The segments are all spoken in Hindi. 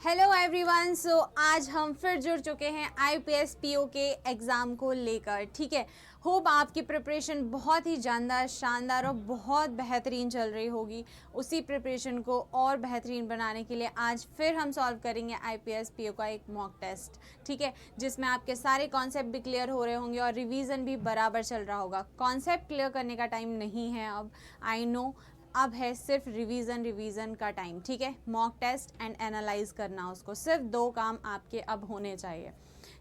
Hello everyone. सो आज हम फिर जुड़ चुके हैं आईपीएस पीओ के एग्ज़ाम को लेकर। ठीक है, होप आपकी प्रिपरेशन बहुत ही शानदार और बहुत बेहतरीन चल रही होगी। उसी प्रिपरेशन को और बेहतरीन बनाने के लिए आज फिर हम सॉल्व करेंगे आईपीएस पीओ का एक मॉक टेस्ट। ठीक है, जिसमें आपके सारे कॉन्सेप्ट भी क्लियर हो रहे होंगे और रिवीजन भी बराबर चल रहा होगा। कॉन्सेप्ट क्लियर करने का टाइम नहीं है अब, आई नो, अब है सिर्फ रिवीजन का टाइम। ठीक है, मॉक टेस्ट एंड एनालाइज करना, उसको सिर्फ 2 काम आपके अब होने चाहिए।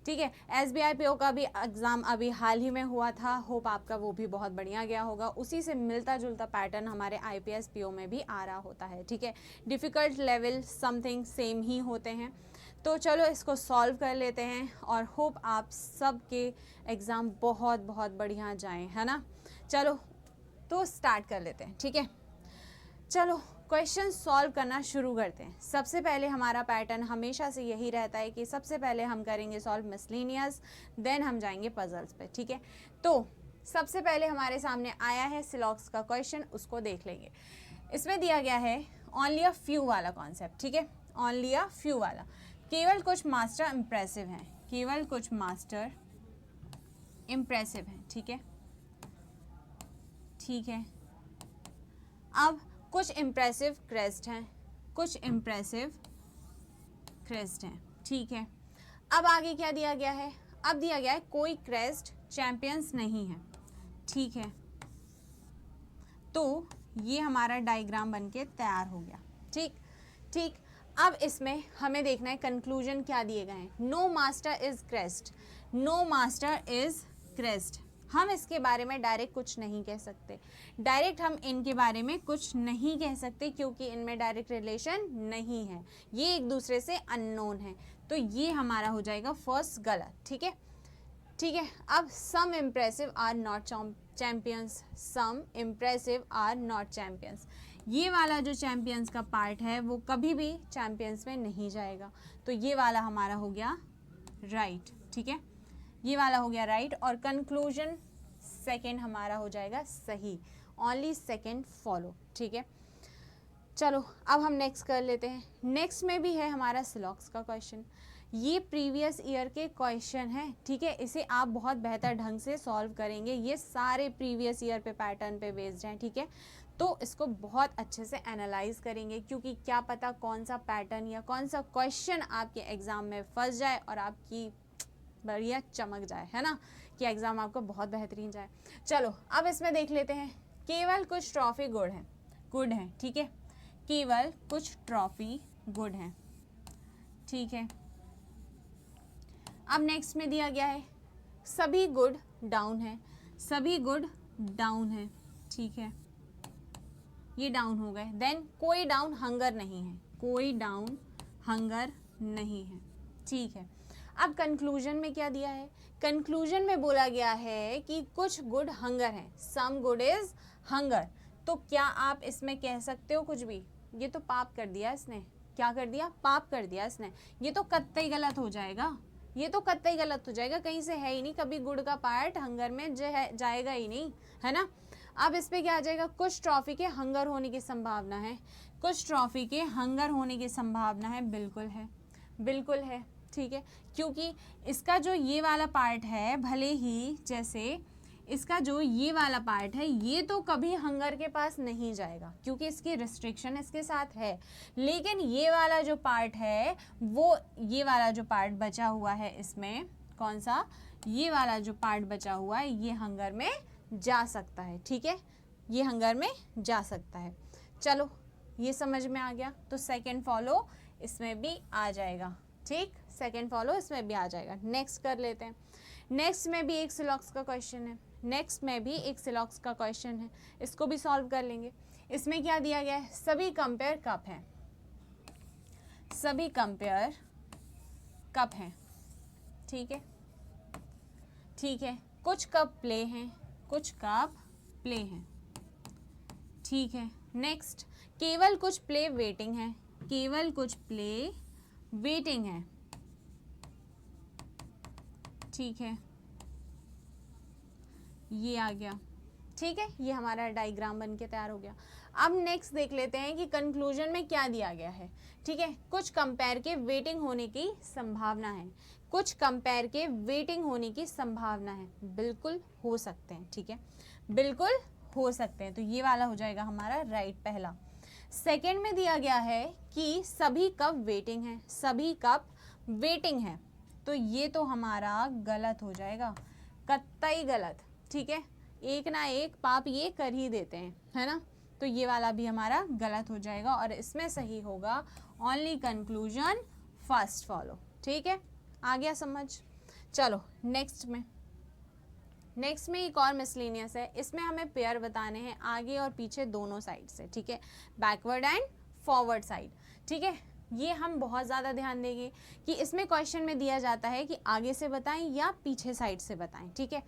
ठीक है, एसबीआई पीओ का भी एग्ज़ाम अभी हाल ही में हुआ था, होप आपका वो भी बहुत बढ़िया गया होगा। उसी से मिलता जुलता पैटर्न हमारे आईपीएस पीओ में भी आ रहा होता है। ठीक है, डिफ़िकल्ट लेवल समथिंग सेम ही होते हैं। तो चलो इसको सॉल्व कर लेते हैं और होप आप सबके एग्ज़ाम बहुत बहुत बढ़िया जाएं, है ना। चलो तो स्टार्ट कर लेते हैं। ठीक है, चलो क्वेश्चन सॉल्व करना शुरू करते हैं। सबसे पहले हमारा पैटर्न हमेशा से यही रहता है कि सबसे पहले हम करेंगे सॉल्व मिसलेनियस, देन हम जाएंगे पजल्स पे। ठीक है, तो सबसे पहले हमारे सामने आया है सिलॉक्स का क्वेश्चन, उसको देख लेंगे। इसमें दिया गया है ओनली अ फ्यू वाला कॉन्सेप्ट। ठीक है, ओनली अ फ्यू वाला, केवल कुछ मास्टर इम्प्रेसिव हैं, केवल कुछ मास्टर इम्प्रेसिव हैं। ठीक है, ठीक है, अब कुछ इम्प्रेसिव क्रेस्ट हैं, कुछ इम्प्रेसिव क्रेस्ट हैं। ठीक है, अब आगे क्या दिया गया है? अब दिया गया है कोई क्रेस्ट चैंपियंस नहीं है। ठीक है, तो ये हमारा डायग्राम बनके तैयार हो गया। ठीक ठीक, अब इसमें हमें देखना है कंक्लूजन क्या दिए गए हैं। No master is crest, no master is crest. हम इसके बारे में डायरेक्ट कुछ नहीं कह सकते, डायरेक्ट हम इनके बारे में कुछ नहीं कह सकते क्योंकि इनमें डायरेक्ट रिलेशन नहीं है, ये एक दूसरे से अननोन है। तो ये हमारा हो जाएगा फर्स्ट गलत। ठीक है, ठीक है, अब some impressive are not champions, some impressive are not champions. ये वाला जो चैंपियंस का पार्ट है वो कभी भी चैंपियंस में नहीं जाएगा, तो ये वाला हमारा हो गया राइट। ठीक है, ये वाला हो गया राइट और कंक्लूजन सेकंड हमारा हो जाएगा सही, ओनली सेकंड फॉलो। ठीक है, चलो अब हम नेक्स्ट कर लेते हैं। नेक्स्ट में भी है हमारा सिलॉक्स का क्वेश्चन, ये प्रीवियस ईयर के क्वेश्चन है। ठीक है, इसे आप बहुत बेहतर ढंग से सॉल्व करेंगे, ये सारे प्रीवियस ईयर पे पैटर्न पे बेस्ड हैं। ठीक है, तो इसको बहुत अच्छे से एनालाइज करेंगे क्योंकि क्या पता कौन सा पैटर्न या कौन सा क्वेश्चन आपके एग्जाम में फंस जाए और आपकी बढ़िया चमक जाए, है ना, कि एग्जाम आपका बहुत बेहतरीन जाए। चलो अब इसमें देख लेते हैं, केवल कुछ ट्रॉफी गुड है। ठीक है, केवल कुछ ट्रॉफी गुड है। ठीक है, अब नेक्स्ट में दिया गया है सभी गुड डाउन है, सभी गुड डाउन है। ठीक है, ये डाउन हो गए। देन कोई डाउन हंगर नहीं है, कोई डाउन हंगर नहीं है। ठीक है, अब कंक्लूजन में क्या दिया है? कंक्लूजन में बोला गया है कि कुछ गुड हंगर है, सम गुड इज हंगर। तो क्या आप इसमें कह सकते हो कुछ भी? ये तो पाप कर दिया इसने। क्या कर दिया? पाप कर दिया इसने। ये तो कतई गलत हो जाएगा, ये तो कतई गलत हो जाएगा, कहीं से है ही नहीं, कभी गुड का पार्ट हंगर में जाएगा ही नहीं, है ना। अब इस पे क्या आ जाएगा? कुछ ट्रॉफी के हंगर होने की संभावना है, कुछ ट्रॉफी के हंगर होने की संभावना है, बिल्कुल है, बिल्कुल है। ठीक है, क्योंकि इसका जो ये वाला पार्ट है, भले ही जैसे इसका जो ये वाला पार्ट है ये तो कभी हंगर के पास नहीं जाएगा क्योंकि इसकी रिस्ट्रिक्शन इसके साथ है, लेकिन ये वाला जो पार्ट है वो, ये वाला जो पार्ट बचा हुआ है इसमें, कौन सा? ये वाला जो पार्ट बचा हुआ है ये हंगर में जा सकता है। ठीक है, ये हंगर में जा सकता है। चलो ये समझ में आ गया, तो सेकेंड फॉलो इसमें भी आ जाएगा। ठीक, सेकेंड फॉलो इसमें भी आ जाएगा। नेक्स्ट कर लेते हैं। नेक्स्ट में भी एक सिलॉक्स का क्वेश्चन है, नेक्स्ट में भी एक सिलॉक्स का क्वेश्चन है, इसको भी सॉल्व कर लेंगे। इसमें क्या दिया गया है? सभी कंपेयर कप हैं, सभी कंपेयर कप हैं। ठीक है, ठीक है, कुछ कप प्ले हैं, कुछ कप प्ले हैं। ठीक है, नेक्स्ट, केवल कुछ प्ले वेटिंग है, केवल कुछ प्ले वेटिंग है। ठीक है, ये आ गया। ठीक है, ये हमारा डायग्राम बन के तैयार हो गया। अब नेक्स्ट देख लेते हैं कि कंक्लूजन में क्या दिया गया है। ठीक है, कुछ कंपेयर के वेटिंग होने की संभावना है, कुछ कंपेयर के वेटिंग होने की संभावना है, बिल्कुल हो सकते हैं। ठीक है, बिल्कुल हो सकते हैं, तो ये वाला हो जाएगा हमारा राइट पहला। सेकंड में दिया गया है कि सभी कप वेटिंग है, सभी कप वेटिंग है, तो ये तो हमारा गलत हो जाएगा, कतई गलत। ठीक है, एक ना एक पाप ये कर ही देते हैं, है ना, तो ये वाला भी हमारा गलत हो जाएगा और इसमें सही होगा ओनली कंक्लूजन फर्स्ट फॉलो। ठीक है, आ गया समझ। चलो नेक्स्ट में एक और मिसलेनियस है, इसमें हमें पेयर बताने हैं आगे और पीछे दोनों साइड से। ठीक है, बैकवर्ड एंड फॉरवर्ड साइड। ठीक है, ये हम बहुत ज़्यादा ध्यान देंगे कि इसमें क्वेश्चन में दिया जाता है कि आगे से बताएं या पीछे साइड से बताएं। ठीक है,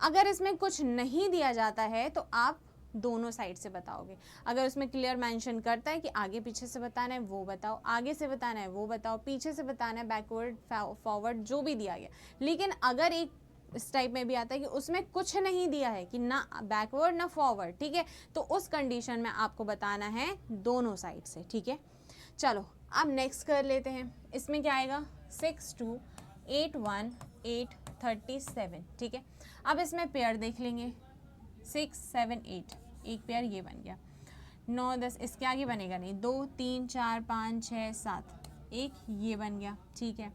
अगर इसमें कुछ नहीं दिया जाता है तो आप दोनों साइड से बताओगे। अगर उसमें क्लियर मेंशन करता है कि आगे पीछे से बताना है वो बताओ, आगे से बताना है वो बताओ, पीछे से बताना है, बैकवर्ड फॉरवर्ड जो भी दिया गया। लेकिन अगर एक इस टाइप में भी आता है कि उसमें कुछ नहीं दिया है कि ना बैकवर्ड ना फॉरवर्ड, ठीक है, तो उस कंडीशन में आपको बताना है दोनों साइड से। ठीक है, चलो अब नेक्स्ट कर लेते हैं। इसमें क्या आएगा 6 2 8 1 8 37। ठीक है, अब इसमें पेयर देख लेंगे 6 7 8, एक पेयर ये बन गया। 9 10 इसके आगे बनेगा नहीं, 2 3 4 5 6 7, एक ये बन गया। ठीक है,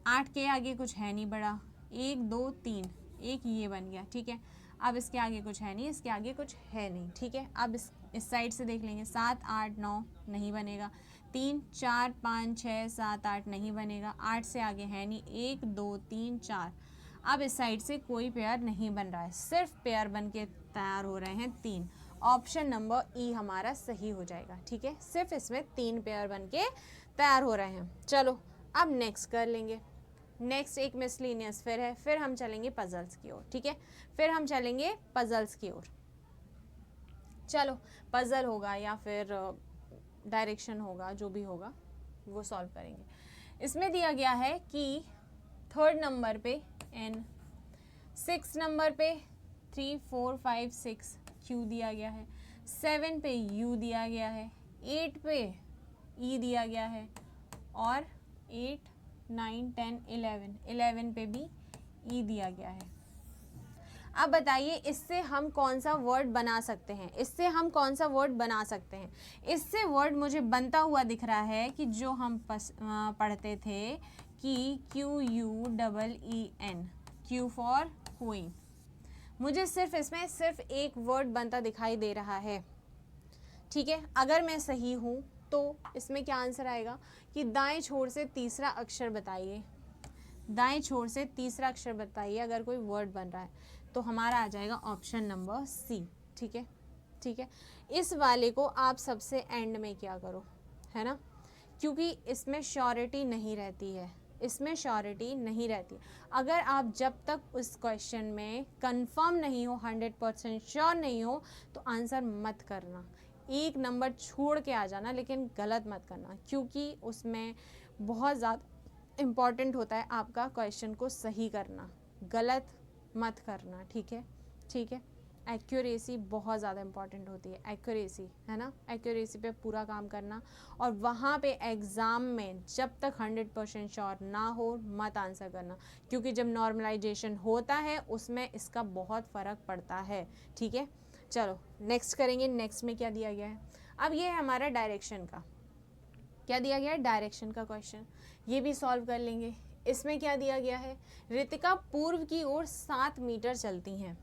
8 के आगे कुछ है नहीं बड़ा, 1 2 3, एक ये बन गया। ठीक है, अब इसके आगे कुछ है नहीं, इसके आगे कुछ है नहीं। ठीक है, अब इस साइड से देख लेंगे 7 8 9 नहीं बनेगा, 3 4 5 6 7 8 नहीं बनेगा, 8 से आगे है नहीं, 1 2 3 4। अब इस साइड से कोई पेयर नहीं बन रहा है, सिर्फ पेयर बन के तैयार हो रहे हैं 3। ऑप्शन नंबर ई हमारा सही हो जाएगा। ठीक है, सिर्फ इसमें 3 पेयर बन के तैयार हो रहे हैं। चलो अब नेक्स्ट कर लेंगे। नेक्स्ट एक मिसलिनियस फिर हम चलेंगे पजल्स की ओर। ठीक है, फिर हम चलेंगे पजल्स की ओर। चलो पजल होगा या फिर डायरेक्शन होगा, जो भी होगा वो सॉल्व करेंगे। इसमें दिया गया है कि 3rd नंबर पे एन, 6 नंबर पे 3 4 5 6 क्यू दिया गया है, 7 पे यू दिया गया है, 8 पे ई दिया गया है और 8 9 10 11 पे भी ई दिया गया है। अब बताइए इससे हम कौन सा वर्ड बना सकते हैं, इससे हम कौन सा वर्ड बना सकते हैं। इससे वर्ड मुझे बनता हुआ दिख रहा है कि जो हम पढ़ते थे कि QUEEN, क्यू फॉर क्वीन। मुझे सिर्फ इसमें सिर्फ एक वर्ड बनता दिखाई दे रहा है। ठीक है, अगर मैं सही हूँ तो इसमें क्या आंसर आएगा कि दाएं छोर से तीसरा अक्षर बताइए, दाएं छोर से तीसरा अक्षर बताइए अगर कोई वर्ड बन रहा है, तो हमारा आ जाएगा ऑप्शन नंबर सी। ठीक है, ठीक है, इस वाले को आप सबसे एंड में क्या करो, है ना, क्योंकि इसमें श्योरिटी नहीं रहती है, इसमें श्योरिटी नहीं रहती। अगर आप जब तक उस क्वेश्चन में कंफर्म नहीं हो, 100% श्योर नहीं हो, तो आंसर मत करना, एक नंबर छोड़ के आ जाना, लेकिन गलत मत करना, क्योंकि उसमें बहुत ज़्यादा इम्पॉर्टेंट होता है आपका क्वेश्चन को सही करना, गलत मत करना। ठीक है, ठीक है, एक्यूरेसी बहुत ज़्यादा इम्पॉर्टेंट होती है, एक्यूरेसी, है ना, एक्यूरेसी पे पूरा काम करना। और वहाँ पे एग्ज़ाम में जब तक 100% श्योर ना हो मत आंसर करना, क्योंकि जब नॉर्मलाइजेशन होता है उसमें इसका बहुत फ़र्क पड़ता है। ठीक है, चलो नेक्स्ट करेंगे। नेक्स्ट में क्या दिया गया है, अब ये है हमारा डायरेक्शन का, क्या दिया गया है, डायरेक्शन का क्वेश्चन, ये भी सॉल्व कर लेंगे। इसमें क्या दिया गया है, रितिका पूर्व की ओर 7 मीटर चलती हैं,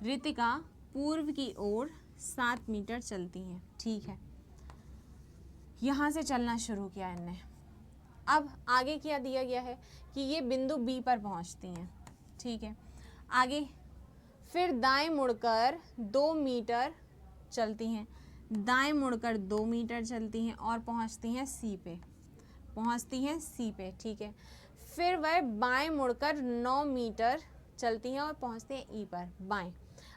रितिका पूर्व की ओर 7 मीटर चलती हैं। ठीक है, यहाँ से चलना शुरू किया इनने। अब आगे क्या दिया गया है कि ये बिंदु बी पर पहुँचती हैं। ठीक है, आगे फिर दाएं मुड़कर 2 मीटर चलती हैं, दाएं मुड़कर 2 मीटर चलती हैं और पहुँचती हैं सी पे, पहुँचती हैं सी पे। ठीक है, फिर वह बाएं मुड़कर 9 मीटर चलती हैं और पहुँचती हैं ई पर, बाएं।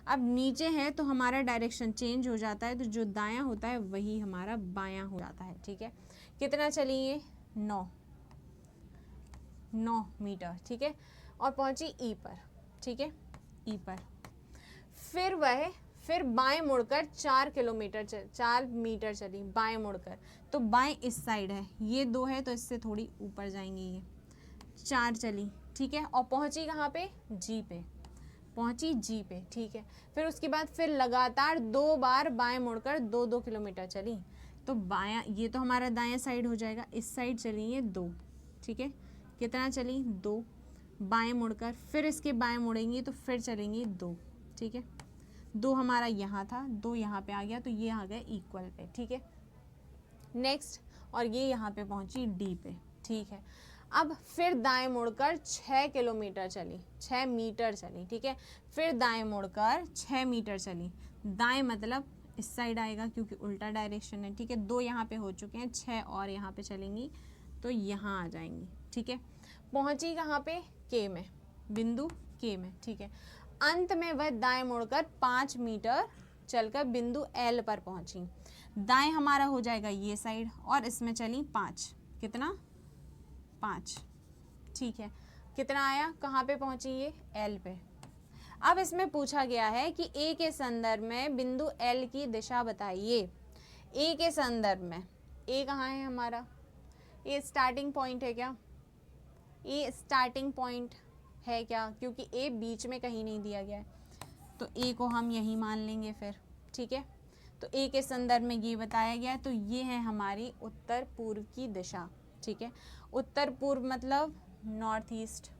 अब नीचे है तो हमारा डायरेक्शन चेंज हो जाता है, तो जो दायां होता है वही हमारा बायां हो जाता है। ठीक है, कितना चली ये 9 मीटर। ठीक है, और पहुँची ई पर। ठीक है, ई पर फिर बाएं मुड़कर 4 मीटर चली बाएं मुड़कर, तो बाएं इस साइड है, ये 2 है तो इससे थोड़ी ऊपर जाएंगी, ये 4 चली, ठीक है, और पहुंची कहाँ पे, जी पे, पहुंची जी पे, ठीक है। फिर उसके बाद फिर लगातार 2 बार बाएं मुड़कर 2-2 किलोमीटर चली, तो बायां, ये तो हमारा दायां साइड हो जाएगा, इस साइड चली ये 2, ठीक है, कितना चली 2, बाएं मुड़कर फिर इसके बाएं मुड़ेंगी तो फिर चलेंगी 2, ठीक है, 2 हमारा यहाँ था, 2 यहाँ पे आ गया, तो ये आ गए इक्वल पे, ठीक है। नेक्स्ट, और ये यहाँ पे पहुंची डी पे, ठीक है। अब फिर दाएं मुड़कर 6 किलोमीटर चली, 6 मीटर चली, ठीक है, फिर दाएं मुड़कर 6 मीटर चली, दाएं मतलब इस साइड आएगा क्योंकि उल्टा डायरेक्शन है, ठीक है, 2 यहाँ पे हो चुके हैं, 6 और यहाँ पे चलेंगी तो यहाँ आ जाएंगी, ठीक है। पहुंची कहाँ पे, के में, बिंदु के में, ठीक है। अंत में वह दाएं मुड़कर 5 मीटर चलकर बिंदु एल पर पहुंची, दाएं हमारा हो जाएगा ये साइड और इसमें चली 5, कितना 5, ठीक है, कितना आया, कहाँ पे पहुंची ये, एल पे। अब इसमें पूछा गया है कि ए के संदर्भ में बिंदु एल की दिशा बताइए। ए के संदर्भ में, ए कहाँ है हमारा, ये स्टार्टिंग पॉइंट है क्या, ये स्टार्टिंग पॉइंट है क्या, क्योंकि ए बीच में कहीं नहीं दिया गया है, तो ए को हम यही मान लेंगे फिर, ठीक है। तो ए के संदर्भ में ये बताया गया है, तो ये है हमारी उत्तर पूर्व की दिशा, ठीक है। उत्तर पूर्व मतलब north east,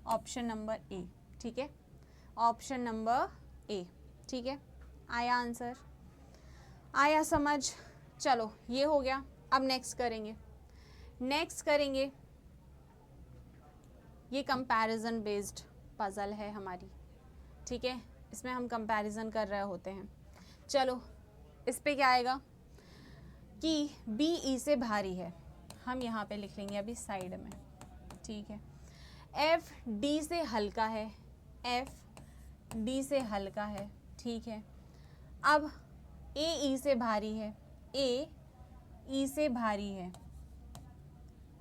option number A, ठीक है, ऑप्शन नंबर ए, ठीक है। आया आंसर, आया समझ, चलो ये हो गया। अब नेक्स्ट करेंगे ये कंपैरिजन बेस्ड पजल है हमारी, ठीक है, इसमें हम कंपैरिजन कर रहे होते हैं। चलो इस पे क्या आएगा कि बी ई से भारी है, हम यहाँ पे लिख लेंगे अभी साइड में, ठीक है। एफ डी से हल्का है, एफ डी से हल्का है, ठीक है। अब ए ई से भारी है, ए ई से भारी है,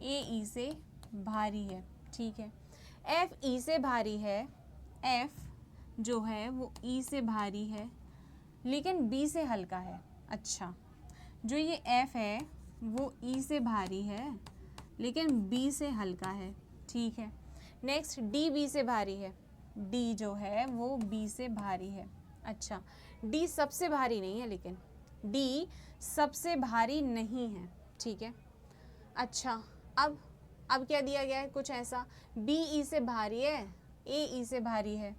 ए ई से भारी है, ठीक है। एफ ई से भारी है, एफ जो है वो ई से भारी है लेकिन बी से हल्का है। अच्छा, जो ये एफ है वो ई से भारी है लेकिन बी से हल्का है, ठीक है। नेक्स्ट डी बी से भारी है, डी जो है वो बी से भारी है। अच्छा, डी सबसे भारी नहीं है, लेकिन डी सबसे भारी नहीं है, ठीक है। अच्छा, अब क्या दिया गया है, कुछ ऐसा, बी ई से भारी है, ए ई से भारी है,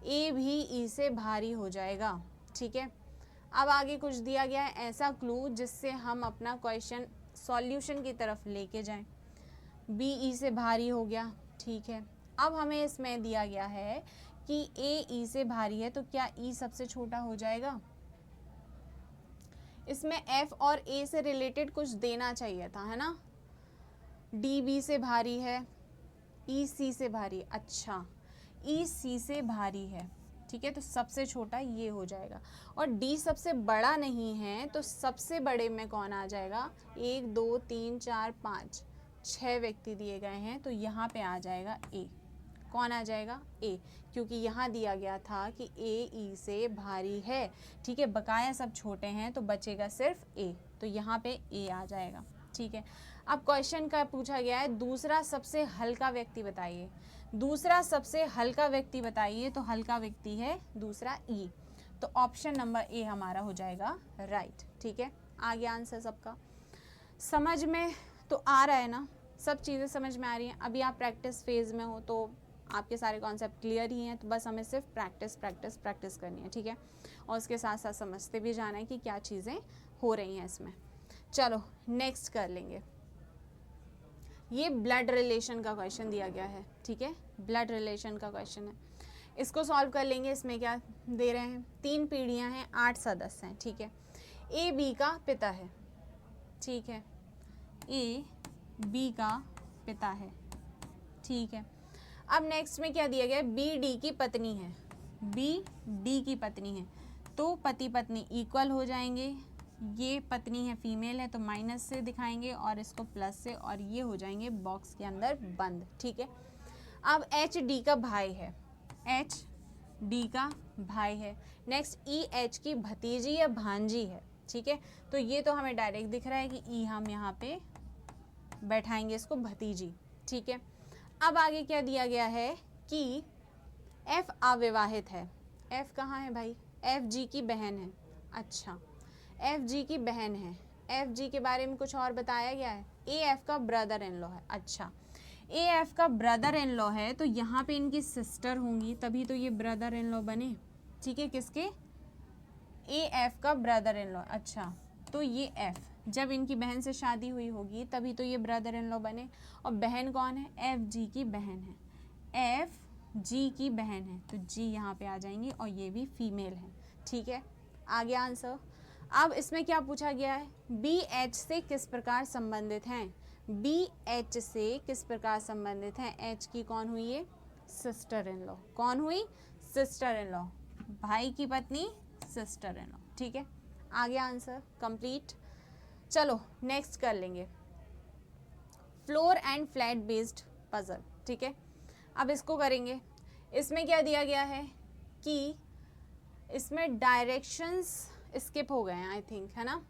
ए भी ई से भारी हो जाएगा, ठीक है। अब आगे कुछ दिया गया है ऐसा क्लू जिससे हम अपना क्वेश्चन सॉल्यूशन की तरफ लेके जाएं। बी ई से भारी हो गया, ठीक है। अब हमें इसमें दिया गया है कि ए ई से भारी है, तो क्या ई सबसे छोटा हो जाएगा। इसमें एफ और ए से रिलेटेड कुछ देना चाहिए था, है ना। डी बी से भारी है, ई सी से भारी, अच्छा ई सी से भारी है, ठीक है, तो सबसे छोटा ये हो जाएगा। और डी सबसे बड़ा नहीं है तो सबसे बड़े में कौन आ जाएगा, 1 2 3 4 5 6 व्यक्ति दिए गए हैं, तो यहाँ पे आ जाएगा ए। कौन आ जाएगा, ए, क्योंकि यहाँ दिया गया था कि ए ई से भारी है, ठीक है। बकाया सब छोटे हैं तो बचेगा सिर्फ ए, तो यहाँ पे ए आ जाएगा, ठीक है। अब क्वेश्चन का पूछा गया है दूसरा सबसे हल्का व्यक्ति बताइए, दूसरा सबसे हल्का व्यक्ति बताइए, तो हल्का व्यक्ति है दूसरा ई, तो ऑप्शन नंबर ए हमारा हो जाएगा राइट, ठीक है। आ गया आंसर सबका, समझ में तो आ रहा है ना, सब चीज़ें समझ में आ रही हैं। अभी आप प्रैक्टिस फेज में हो तो आपके सारे कॉन्सेप्ट क्लियर ही हैं, तो बस हमें सिर्फ प्रैक्टिस करनी है, ठीक है। और उसके साथ साथ समझते भी जाना है कि क्या चीज़ें हो रही हैं इसमें। चलो नेक्स्ट कर लेंगे, ये ब्लड रिलेशन का क्वेश्चन दिया गया है, ठीक है, ब्लड रिलेशन का क्वेश्चन है, इसको सॉल्व कर लेंगे। इसमें क्या दे रहे हैं, 3 पीढ़ियां हैं, 8 सदस्य हैं, ठीक है। ए बी का पिता है, ठीक है, ए बी का पिता है, ठीक है। अब नेक्स्ट में क्या दिया गया है, बी डी की पत्नी है, बी डी की पत्नी है, तो पति पत्नी इक्वल हो जाएंगे। ये पत्नी है, फीमेल है, तो माइनस से दिखाएंगे और इसको प्लस से, और ये हो जाएंगे बॉक्स के अंदर बंद, ठीक है। अब एच डी का भाई है, एच डी का भाई है। नेक्स्ट ई एच की भतीजी या भांजी है, ठीक है। तो ये तो हमें डायरेक्ट दिख रहा है कि ई हम यहाँ पे बैठाएंगे इसको भतीजी, ठीक है। अब आगे क्या दिया गया है कि एफ अविवाहित है। एफ कहाँ है भाई? एफ जी की बहन है। अच्छा, एफ जी की बहन है। एफ जी के बारे में कुछ और बताया गया है? ए एफ का ब्रदर इन लॉ है। अच्छा, ए एफ का ब्रदर इन लॉ है तो यहाँ पे इनकी सिस्टर होंगी, तभी तो ये ब्रदर इन लॉ बने, ठीक है। किसके? ए एफ का ब्रदर इन लॉ। अच्छा, तो ये एफ जब इनकी बहन से शादी हुई होगी तभी तो ये ब्रदर इन लॉ बने। और बहन कौन है? एफ जी की बहन है। एफ जी की बहन है तो जी यहाँ पे आ जाएंगी और ये भी फीमेल है, ठीक है। आगे आंसर। अब इसमें क्या पूछा गया है? बी एच से किस प्रकार संबंधित हैं? बी एच से किस प्रकार संबंधित हैं? एच की कौन हुई? ये सिस्टर इन लॉ। कौन हुई? सिस्टर इन लॉ, भाई की पत्नी, सिस्टर इन लॉ, ठीक है। आगे आंसर कंप्लीट। चलो नेक्स्ट कर लेंगे floor and flat based puzzle, ठीक है। अब इसको करेंगे। इसमें क्या दिया गया है कि इसमें डायरेक्शंस स्किप हो गए हैं आई थिंक, है ना,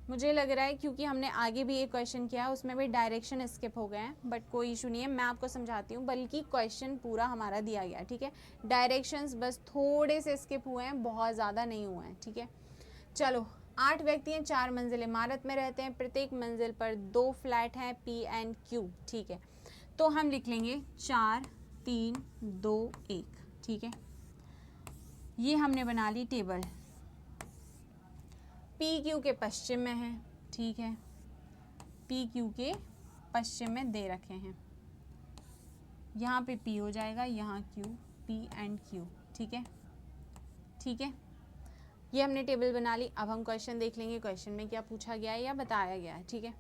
मुझे लग रहा है, क्योंकि हमने आगे भी एक क्वेश्चन किया उसमें भी डायरेक्शन स्किप हो गए हैं, बट कोई इशू नहीं है, मैं आपको समझाती हूँ। बल्कि क्वेश्चन पूरा हमारा दिया गया है, ठीक है। डायरेक्शंस बस थोड़े से स्किप हुए हैं, बहुत ज़्यादा नहीं हुए हैं, ठीक है। चलो, 8 व्यक्ति हैं, 4 मंजिल इमारत में रहते हैं, प्रत्येक मंजिल पर 2 फ्लैट हैं, पी एंड क्यू, ठीक है। तो हम लिख लेंगे 4 3 2 1, ठीक है। ये हमने बना ली टेबल। पी क्यू के पश्चिम में है, ठीक है। पी क्यू के पश्चिम में दे रखे हैं, यहाँ पे पी हो जाएगा, यहाँ क्यू, पी एंड क्यू, ठीक है, ठीक है। ये हमने टेबल बना ली। अब हम क्वेश्चन देख लेंगे, क्वेश्चन में क्या पूछा गया है या बताया गया है, ठीक है।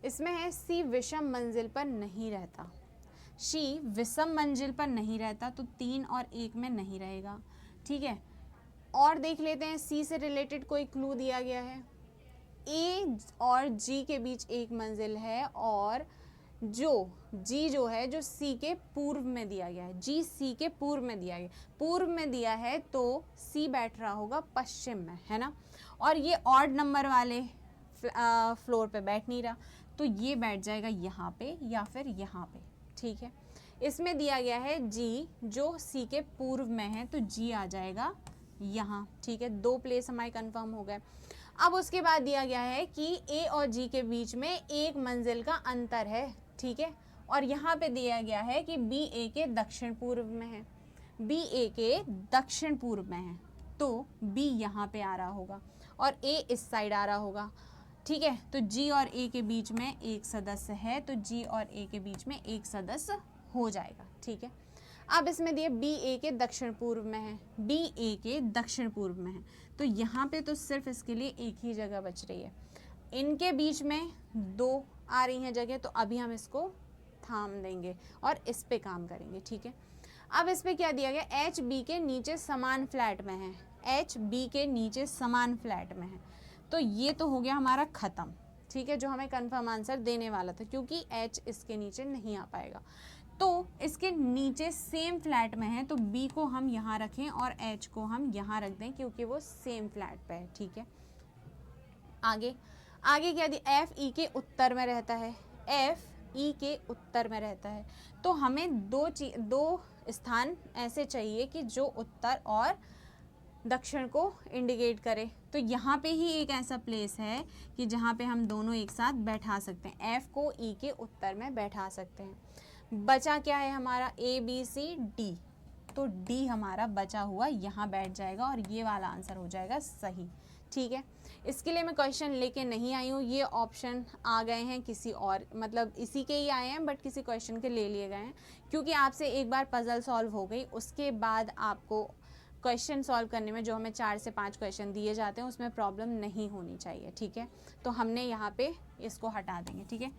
इसमें है सी विषम मंजिल पर नहीं रहता। सी विषम मंजिल पर नहीं रहता तो 3 और 1 में नहीं रहेगा, ठीक है। और देख लेते हैं, सी से रिलेटेड कोई क्लू दिया गया है। ए और जी के बीच एक मंजिल है और जो जी जो है जो सी के पूर्व में दिया गया है, जी सी के पूर्व में दिया गया, पूर्व में दिया है तो सी बैठ रहा होगा पश्चिम में, है ना। और ये ऑड नंबर वाले फ्लोर पे बैठ नहीं रहा तो ये बैठ जाएगा यहाँ पे या फिर यहाँ पे, ठीक है। इसमें दिया गया है जी जो सी के पूर्व में है तो जी आ जाएगा यहाँ, ठीक है। 2 प्लेस हमारे कंफर्म हो गए। अब उसके बाद दिया गया है कि ए और जी के बीच में एक मंजिल का अंतर है, ठीक है। और यहाँ पे दिया गया है कि बी ए के दक्षिण पूर्व में है, बी ए के दक्षिण पूर्व में है तो बी यहाँ पे आ रहा होगा और ए इस साइड आ रहा होगा, ठीक है। तो जी और ए के बीच में एक सदस्य है तो जी और ए के बीच में एक सदस्य हो जाएगा, ठीक है। अब इसमें दिए बी ए के दक्षिण पूर्व में है, बी ए के दक्षिण पूर्व में है तो यहाँ पे तो सिर्फ इसके लिए एक ही जगह बच रही है। इनके बीच में 2 आ रही हैं जगह तो अभी हम इसको थाम देंगे और इस पे काम करेंगे, ठीक है। अब इस पे क्या दिया गया? एच बी के नीचे समान फ्लैट में है, एच बी के नीचे समान फ्लैट में है तो ये तो हो गया हमारा ख़त्म, ठीक है, जो हमें कंफर्म आंसर देने वाला था क्योंकि एच इसके नीचे नहीं आ पाएगा। तो इसके नीचे सेम फ्लैट में है तो बी को हम यहाँ रखें और एच को हम यहाँ रख दें क्योंकि वो सेम फ्लैट पे है, ठीक है। आगे आगे क्या दिया? एफ ई के उत्तर में रहता है, एफ ई के उत्तर में रहता है तो हमें दो स्थान ऐसे चाहिए कि जो उत्तर और दक्षिण को इंडिकेट करे। तो यहाँ पे ही एक ऐसा प्लेस है कि जहाँ पे हम दोनों एक साथ बैठा सकते हैं, एफ को ई के उत्तर में बैठा सकते हैं। बचा क्या है हमारा? ए बी सी डी, तो डी हमारा बचा हुआ यहाँ बैठ जाएगा और ये वाला आंसर हो जाएगा सही, ठीक है। इसके लिए मैं क्वेश्चन लेके नहीं आई हूँ, ये ऑप्शन आ गए हैं किसी और, मतलब इसी के ही आए हैं बट किसी क्वेश्चन के ले लिए गए हैं क्योंकि आपसे एक बार पजल सॉल्व हो गई उसके बाद आपको क्वेश्चन सॉल्व करने में जो हमें 4 से 5 क्वेश्चन दिए जाते हैं उसमें प्रॉब्लम नहीं होनी चाहिए, ठीक है। तो हमने यहाँ पे इसको हटा देंगे, ठीक है।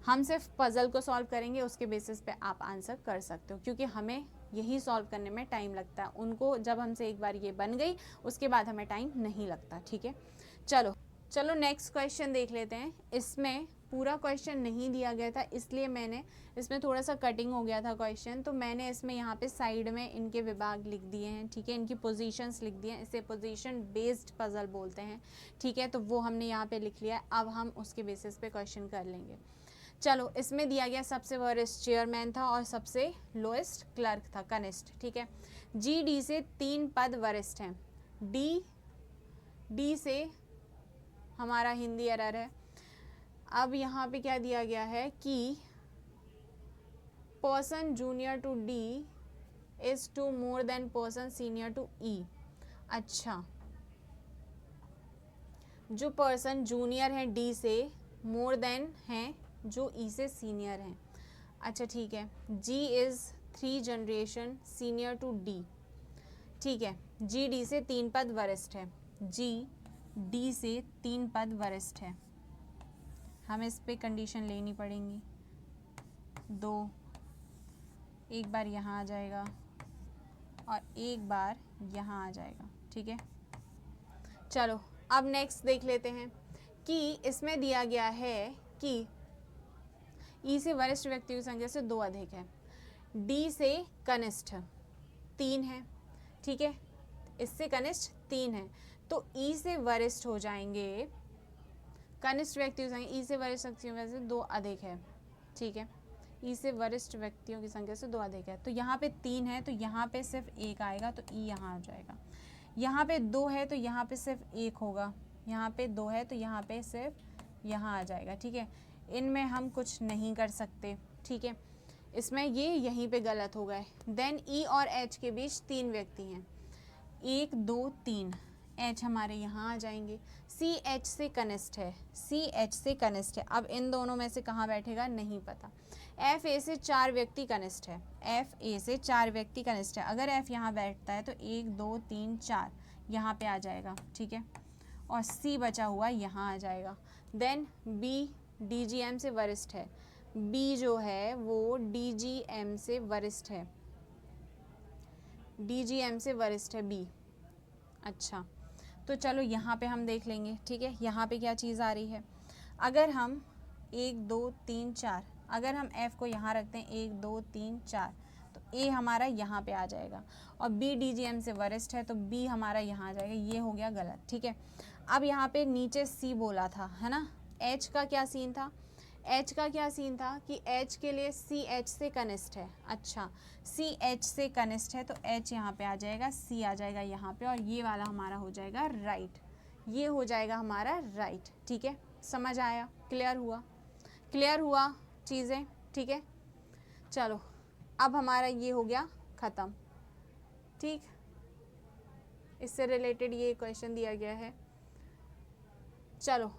हम सिर्फ पजल को सॉल्व करेंगे, उसके बेसिस पे आप आंसर कर सकते हो क्योंकि हमें यही सॉल्व करने में टाइम लगता है, उनको जब हमसे एक बार ये बन गई उसके बाद हमें टाइम नहीं लगता, ठीक है। चलो चलो नेक्स्ट क्वेश्चन देख लेते हैं। इसमें पूरा क्वेश्चन नहीं दिया गया था, इसलिए मैंने इसमें थोड़ा सा कटिंग हो गया था क्वेश्चन, तो मैंने इसमें यहाँ पे साइड में इनके विभाग लिख दिए हैं, ठीक है, इनकी पोजीशंस लिख दिए हैं। इसे पोजीशन बेस्ड पजल बोलते हैं, ठीक है, तो वो हमने यहाँ पे लिख लिया है। अब हम उसके बेसिस पे क्वेश्चन कर लेंगे। चलो, इसमें दिया गया सबसे वरिष्ठ चेयरमैन था और सबसे लोएस्ट क्लर्क था, कनिष्ठ, ठीक है। GD से 3 पद वरिष्ठ हैं। डी से हमारा हिंदी एरर है। अब यहाँ पे क्या दिया गया है कि person junior to D is two more than person senior to E। अच्छा, जो पर्सन जूनियर है D से मोर देन है जो E से सीनियर है। अच्छा ठीक है, G is 3 generation senior to D, ठीक है। GD से 3 पद वरिष्ठ है। GD से 3 पद वरिष्ठ है। हमें इस पे कंडीशन लेनी पड़ेंगी। 2 एक बार यहाँ आ जाएगा और एक बार यहाँ आ जाएगा, ठीक है। चलो अब नेक्स्ट देख लेते हैं कि इसमें दिया गया है कि E से वरिष्ठ व्यक्तियों की संख्या से 2 अधिक है। D से कनिष्ठ 3 है, ठीक है, इससे कनिष्ठ 3 है, तो E से वरिष्ठ हो जाएंगे कनिष्ठ व्यक्तियों की संख्या, E से वरिष्ठ व्यक्तियों की संख्या से 2 अधिक है, ठीक है। E से वरिष्ठ व्यक्तियों की संख्या से 2 अधिक है, तो यहाँ पे 3 है तो यहाँ पे सिर्फ 1 आएगा, तो E यहाँ आ जाएगा। यहाँ पे 2 है तो यहाँ पे सिर्फ 1 होगा, यहाँ पे 2 है तो यहाँ पे सिर्फ यहाँ आ जाएगा, ठीक है। इनमें हम कुछ नहीं कर सकते, ठीक है, इसमें ये यहीं पे गलत हो गए। देन E और H के बीच 3 व्यक्ति हैं, 1 2 3, H हमारे यहाँ आ जाएंगे। C H से कनिष्ठ है, C H से कनिष्ठ है। अब इन दोनों में से कहाँ बैठेगा नहीं पता। F A से 4 व्यक्ति कनिष्ठ है, F A से 4 व्यक्ति कनिष्ठ है। अगर F यहाँ बैठता है तो 1 2 3 4 यहाँ पे आ जाएगा, ठीक है, और C बचा हुआ यहाँ आ जाएगा। Then B D G M से वरिष्ठ है, B जो है वो D G M से वरिष्ठ है, D G M से वरिष्ठ है B। अच्छा, तो चलो यहाँ पे हम देख लेंगे, ठीक है। यहाँ पे क्या चीज़ आ रही है, अगर हम 1 2 3 4, अगर हम F को यहाँ रखते हैं 1 2 3 4, तो A हमारा यहाँ पे आ जाएगा और B DGM से वरिष्ठ है तो B हमारा यहाँ आ जाएगा। ये हो गया गलत, ठीक है। अब यहाँ पे नीचे C बोला था, है ना। H का क्या सीन था, H का क्या सीन था कि H के लिए C H से कनिष्ठ है। अच्छा, C H से कनिष्ठ है तो H यहाँ पे आ जाएगा, C आ जाएगा यहाँ पे, और ये वाला हमारा हो जाएगा राइट, ये हो जाएगा हमारा राइट, ठीक है। समझ आया, क्लियर हुआ चीज़ें, ठीक है। चलो अब हमारा ये हो गया ख़त्म, ठीक, इससे रिलेटेड ये क्वेश्चन दिया गया है। चलो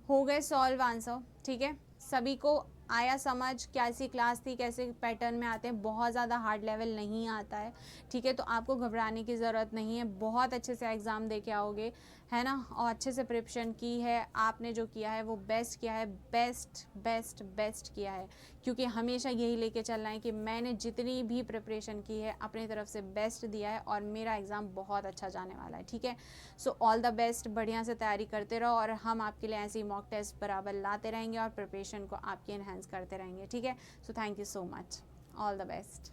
हो गए सॉल्व आंसर, ठीक है। सभी को आया समझ, कैसी क्लास थी, कैसे पैटर्न में आते हैं, बहुत ज़्यादा हार्ड लेवल नहीं आता है, ठीक है। तो आपको घबराने की ज़रूरत नहीं है, बहुत अच्छे से एग्ज़ाम दे के आओगे, है ना, और अच्छे से प्रिपरेशन की है आपने, जो किया है वो बेस्ट किया है, बेस्ट बेस्ट बेस्ट किया है, क्योंकि हमेशा यही लेके चलना है कि मैंने जितनी भी प्रिपरेशन की है अपनी तरफ से बेस्ट दिया है और मेरा एग्ज़ाम बहुत अच्छा जाने वाला है, ठीक है। सो ऑल द बेस्ट, बढ़िया से तैयारी करते रहो और हम आपके लिए ऐसे ही मॉक टेस्ट बराबर लाते रहेंगे और प्रिपरेशन को आपके इन्हेंस करते रहेंगे, ठीक है। So thank you so much, all the best.